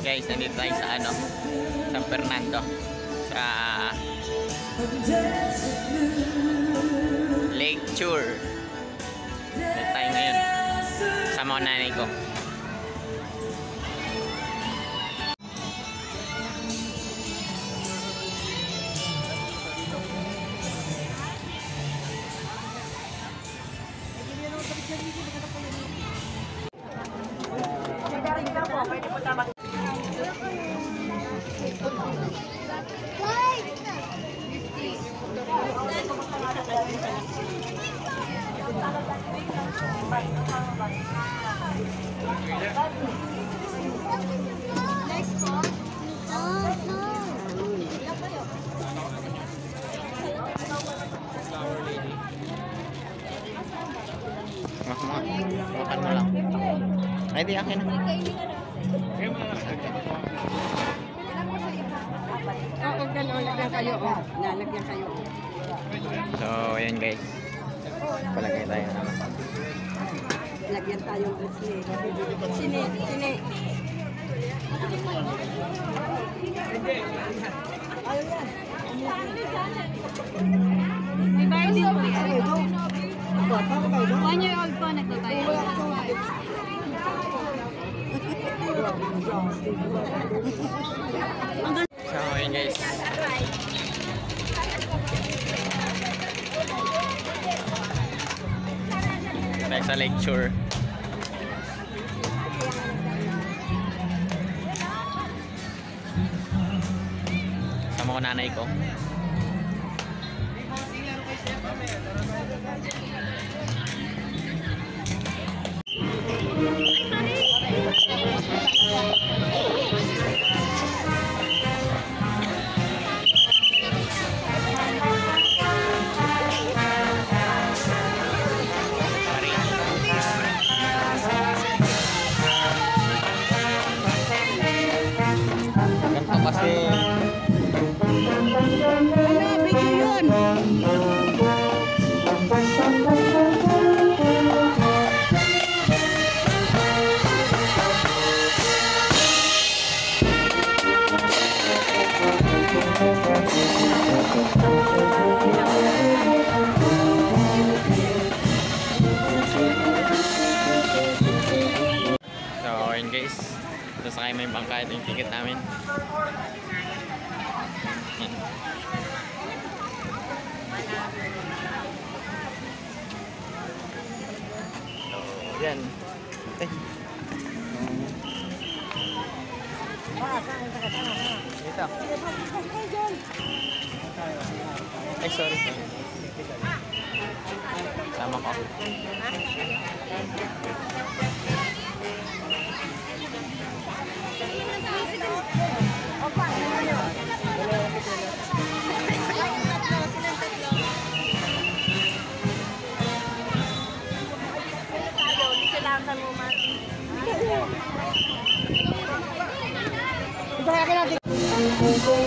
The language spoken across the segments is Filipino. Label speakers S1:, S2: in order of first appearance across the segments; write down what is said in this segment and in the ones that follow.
S1: Guys, nandito tayo sa ano, San Fernando, sa Lake Tour. Dito tayo ngayon sama ko nanay ko. Makan mo lang. Ay, di akin.
S2: Oo, gano'n. Lagyan kayo. Nalagyan kayo.
S1: So, ayan guys. Palagay tayo naman.
S2: Lagyan tayo. Sine.
S3: May bayad din po yan. 1 year old po nagbabayad.
S1: So, ayun guys. Tayo sa Lake Shore. Sama ko nanay ko. Kasi so, ayun guys. Tapos kayo may bangka. Ito yung ticket namin. So, yan. Dito. Ay, sorry. Sama ko.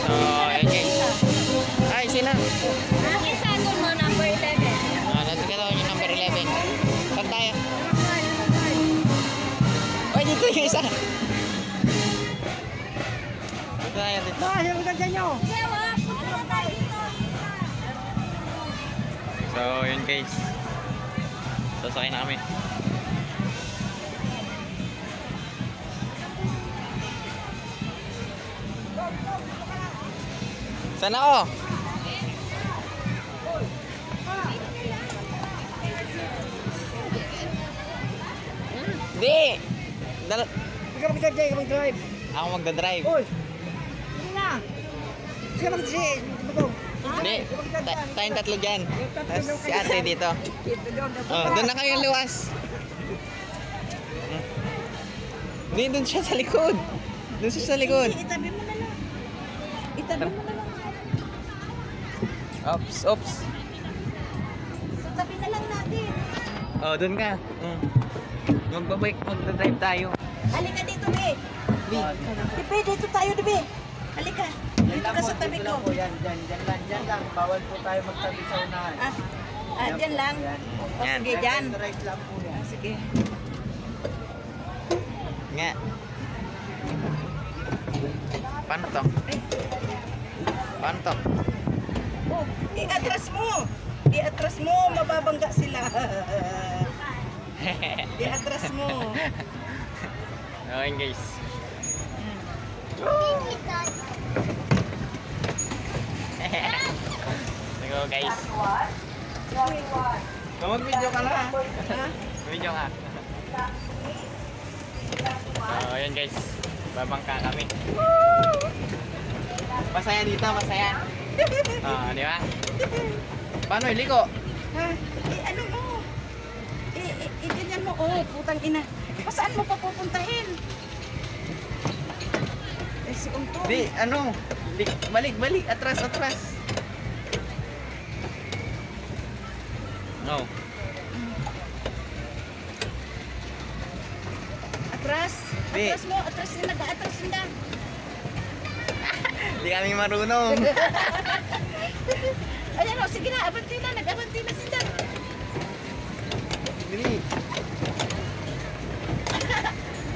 S1: So, ayan guys. Ay, sino?
S3: Isa doon mo, number 11.
S1: Nandito ka daw yung number 11. Saan tayo? Ay, dito yung isa. Dito tayo, dito. So, yun guys. Sasakay na kami. Saan ako? Hindi!
S2: Ikaw mag-drive.
S1: Ako magdadrive.
S2: Uy! Hindi na! Sige mag-drive.
S1: Hindi. Tayong tatlo dyan. Tapos si ate dito. Oh, doon na kayong luwas. Hindi, doon siya sa likod. Doon siya sa likod.
S2: Itabi mo na lang. Itabi mo na lang.
S1: Ops, ops.
S2: Tabi na lang natin.
S1: Oh, doon ka. Magbabike, magdadrive tayo.
S2: Halika dito, Be. Dibe, dito tayo, Dibe. Halika. Dito ka sa tabi ko.
S4: Yan lang. Bawal po tayo magtabi sa unahan.
S2: Dyan lang.
S1: Yan.
S2: Sige, dyan.
S4: Right lang po yan.
S2: Sige.
S1: Nga. Paano to? Paano to?
S2: Oh, i-atras mo. I-atras mo, mababangga sila. I-atras mo.
S1: Okay guys. Go guys. Mag-video ka na.
S2: Ha?
S1: Video ka. So, ayan guys. Babangka kami. Masaya dito, masaya. Di ba? Paano iliko?
S2: Ha? Ano mo? Ganyan mo. Oh, putang ina. Saan mo pa pupuntahin? Si Untong.
S1: Di, ano? Balik. Atras. No.
S2: Atras.
S1: Di.
S2: Atras na.
S1: Hindi kami marunong.
S2: Ayan o, sige na, nag-abanti na sila.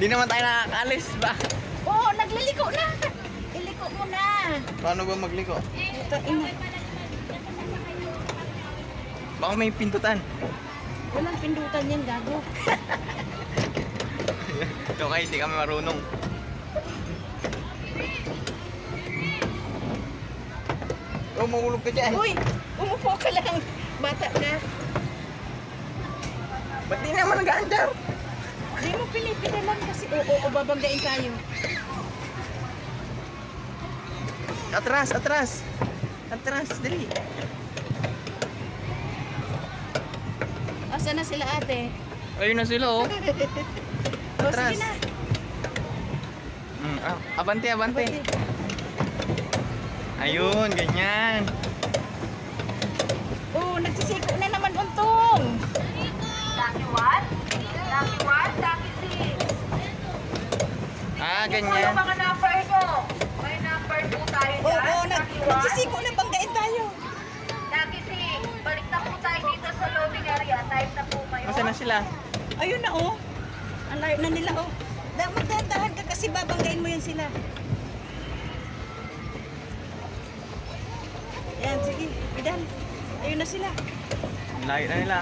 S1: Di naman tayo nakakalis ba?
S2: Oo, nagliliko na. Iliko mo na.
S1: Paano ba magliko?
S2: Putang ina.
S1: Baka may pindutan.
S2: Walang pindutan yan, gago.
S1: Okay, hindi kami marunong. Oh, mahulog ka dyan.
S2: Uy, umupo ka lang. Bata ka.
S1: Ba't di naman nag-aandar?
S2: Hindi mo pinipidalan kasi oo, babanggain tayo.
S1: Atras, dali.
S2: Asa na sila ate?
S1: Ayun na sila oh.
S2: O,
S1: Atras.
S2: sige na.
S1: Abante. Ayun, ganyan.
S2: Oo, nagsisiko na naman Untong.
S3: Lucky one, lucky six.
S1: Ganyan.
S3: Mga number ko. May number 2 tayo dyan.
S2: Oo,
S3: Lucky one,
S2: nagsisiko na banggain tayo.
S3: lucky six. Balik na po tayo dito sa loading area. Time na po kayo.
S1: Masa na sila?
S2: Ayun na oh. Ang layo na nila oh. Magdahan-dahan ka kasi babanggain mo yan sila. Yan, sige. Pidan. Ayun na sila.
S1: Ang layo na nila.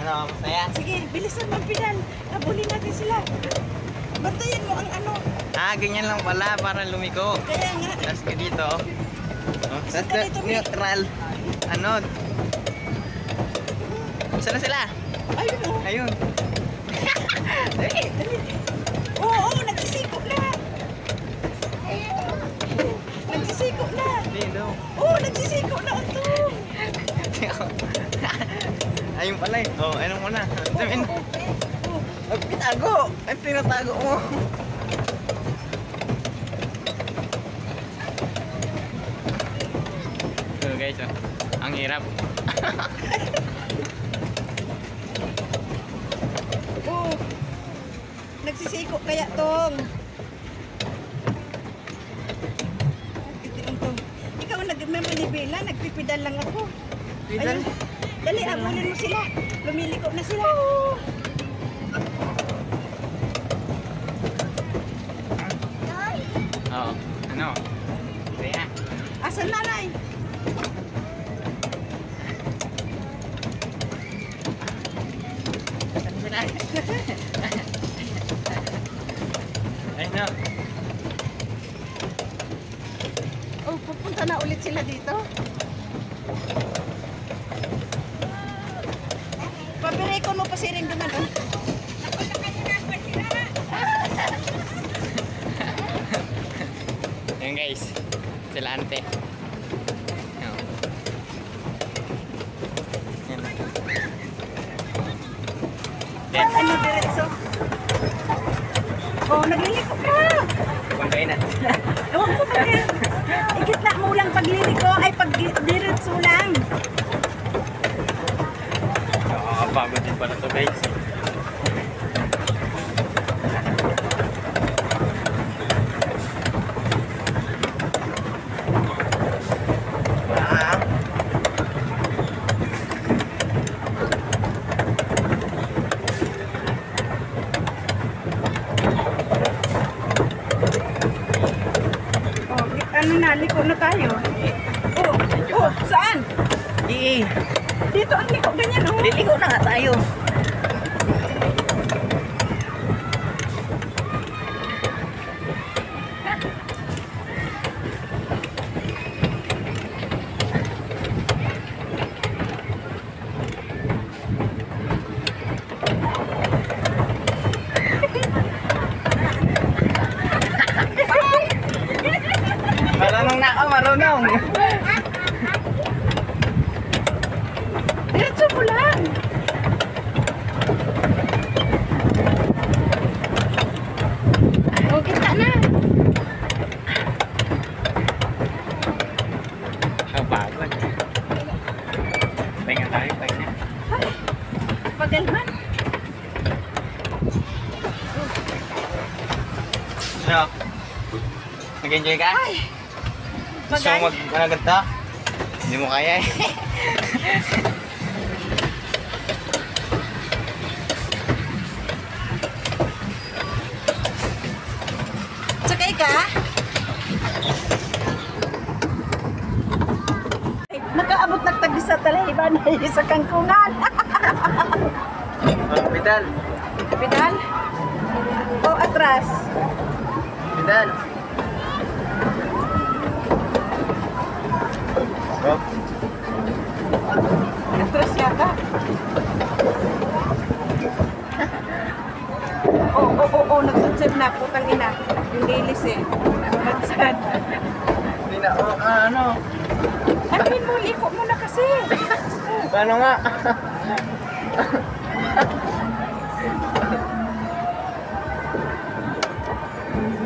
S1: Ano, masaya?
S2: Sige, bilisan mo Pidan. Habulin natin sila. Bantayan mo ang ano.
S1: Ganyan lang pala para lumiko.
S2: Kaya nga.
S1: Tapos ka dito. Tapos
S2: ka dito, Mi.
S1: neutral. Ano? Saan na sila?
S2: Ayun oh.
S1: Ayun. Dali.
S2: Oo, nagsisiko na. Nagsisiko na.
S1: Hindi daw.
S2: Oo, nagsisiko na ito.
S1: Ayun pala eh. Ayun mo na. Sabihin. Pitago! Ay, tinatago mo. So guys, ang hirap.
S2: Oo. Nagsisiko kaya tong. Ikaw nagmamanibela, nagpipidal lang ako.
S1: Pidal?
S2: Ayun. Dali, abulin mo sila. Lumiliko na sila.
S1: Oo. Ano? Kaya.
S2: Asan nanay?
S1: Saan sila? Ayun na.
S2: Oh, pupunta na ulit sila dito. Pabirekon mo pa si Ring naman. Oh.
S1: Ayun guys. Sila ante. Ayun. Yan.
S2: Ano diretso? Oh, nagliliko ka.
S1: Pagkain natin sila.
S2: Ewan ko pa rin. Igitna mo lang pagliliko ay pag diretso lang.
S1: Nakakapagod din pala to guys.
S2: liko na tayo. Oh, oh, saan?
S1: Di.
S2: Dito ang liko, ganyan oh.
S1: Liligo na nga tayo. Marunong na ako, marunong.
S2: Diretso mo lang. Oh, kita na.
S1: Ang pagod. Pahinga tayo, pahinga.
S2: Ay, pagalman.
S1: So, nag-enjoy ka?
S2: Ay,
S1: Gusto mo mag-ganito? Hindi mo kaya eh.
S2: sakay ka? Ay, nakaabot na tagi sa Talahiban sa Kangkungan.
S1: Pedal.
S2: Pedal? O atras?
S1: Pedal. Oh.
S2: Atras yata. Oo, nagsadsad na. Putang ina. Yung lilis eh. Nagsad.
S1: Hindi na, ano?
S2: Ano mo? Liko mo na kasi.
S1: Paano nga?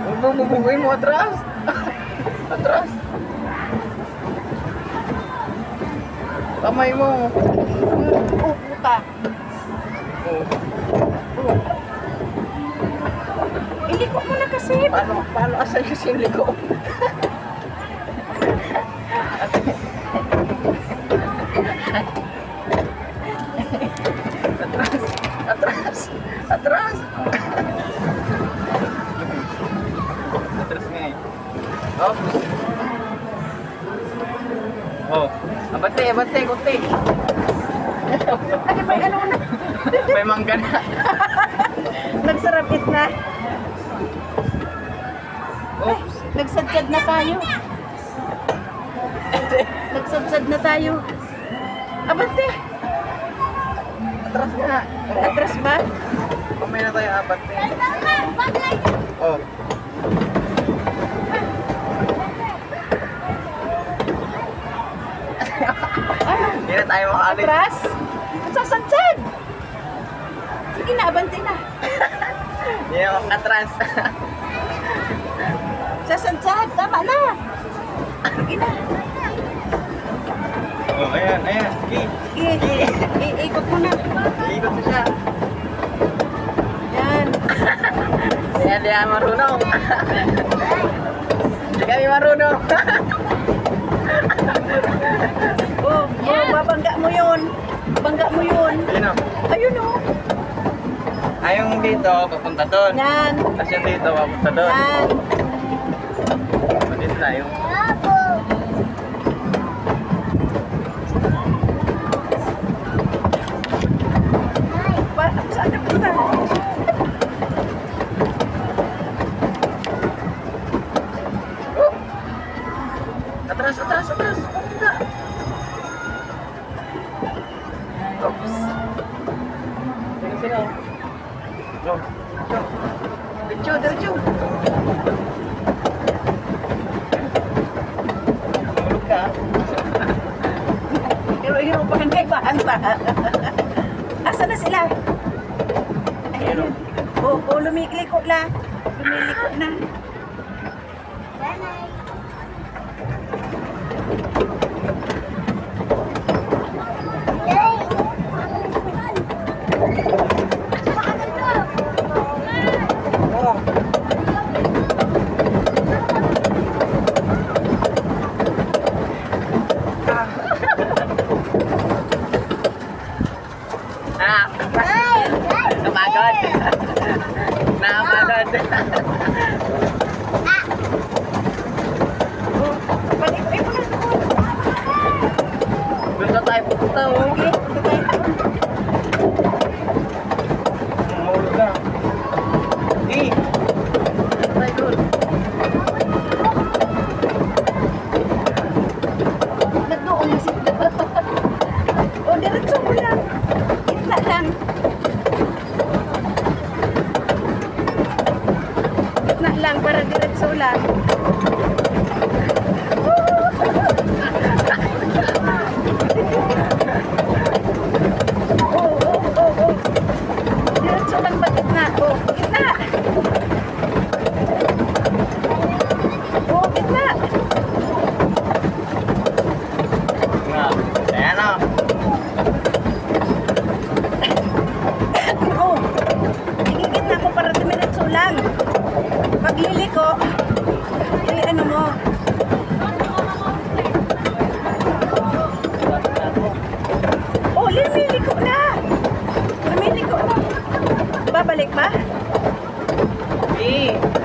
S1: Huwag mo bubuguin mo atras. Atras. Kamay mo.
S2: Oh, puta.
S1: Oh.
S2: Iliko mo na kasi.
S1: Paano asan kasi yung liko? Atras. Atras. Atras nga eh. Oops. Oh. Abante, abante, kunti.
S2: Ano may ano na?
S1: May mangga na.
S2: Nagsarapit na.
S1: Oops.
S2: Nagsadsad na tayo. Nagsadsad na tayo. Abante.
S1: Atras nga.
S2: Atras ba?
S1: Pamay na tayo abante. Oh. Hindi na tayo makaalis.
S2: Atras? Sasadsad. Sige na, abante na.
S1: Hindi na makatras.
S2: Sasadsad, tama na. Sige na.
S1: Oh, ayan, ayan. Sige.
S2: Iikot mo na.
S1: Iikot mo siya.
S2: Yan.
S1: Hindi kami marunong. Hindi kami marunong.
S2: Oh, babangga mo yun. Bangga mo yun.
S1: Ayun o.
S2: Ayun o.
S1: Ayong dito, papunta doon.
S2: Yan.
S1: Tapos yung dito, papunta doon.
S2: Yan.
S1: Dito tayo.
S2: Saan ka punta?
S1: Atras, atras, atras. Papunta. Oops. Sino? Go. Go. Diretso, diretso. Tulog ka.
S2: Hiro-hiro pa kang kaibahan pa. Asa na sila? Ayun. Oh, lumiliko na. Lumiliko na.
S1: Napagod. Napagod.
S2: gitna lang para diretso lang. Oh. Diretso lang ba gitna? Oh, gitna. Oh, gitna.
S1: Ayan o.
S2: Oh, igigit na ako para dumiretso lang. Pagliliko, ay ano mo. Oh, lumiliko na. Lumiliko na. Babalik ba?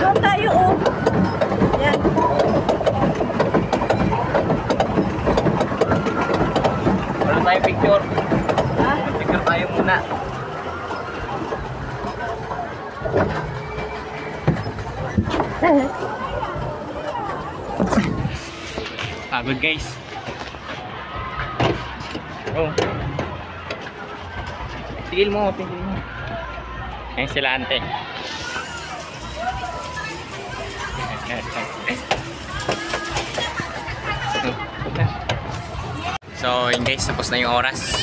S2: Doon tayo, oh. Yan.
S1: Wala tayong picture.
S2: Ha?
S1: Picture tayo muna. Pagod guys. Oh. Tigil mo. Ayan sila ante. So yun guys, tapos na yung oras.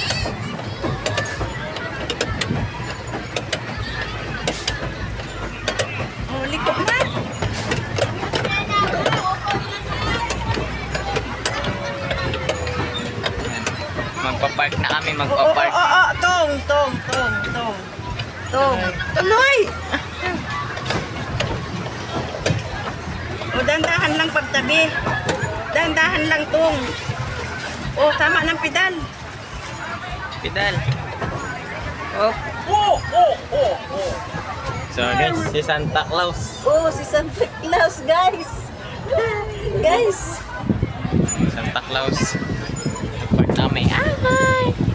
S2: Oh, liko na.
S1: Magpa-park na kami, magpa-park.
S2: Tong. Tuloy. O, dandahan lang pagtabi. Dandahan lang tong. O, tama ng pedal.
S1: Pedal. Oh. So guys, si Santa Claus.
S2: Oh, si Santa Claus, guys. Guys.
S1: Santa Claus. Nag-park na kami. Hi!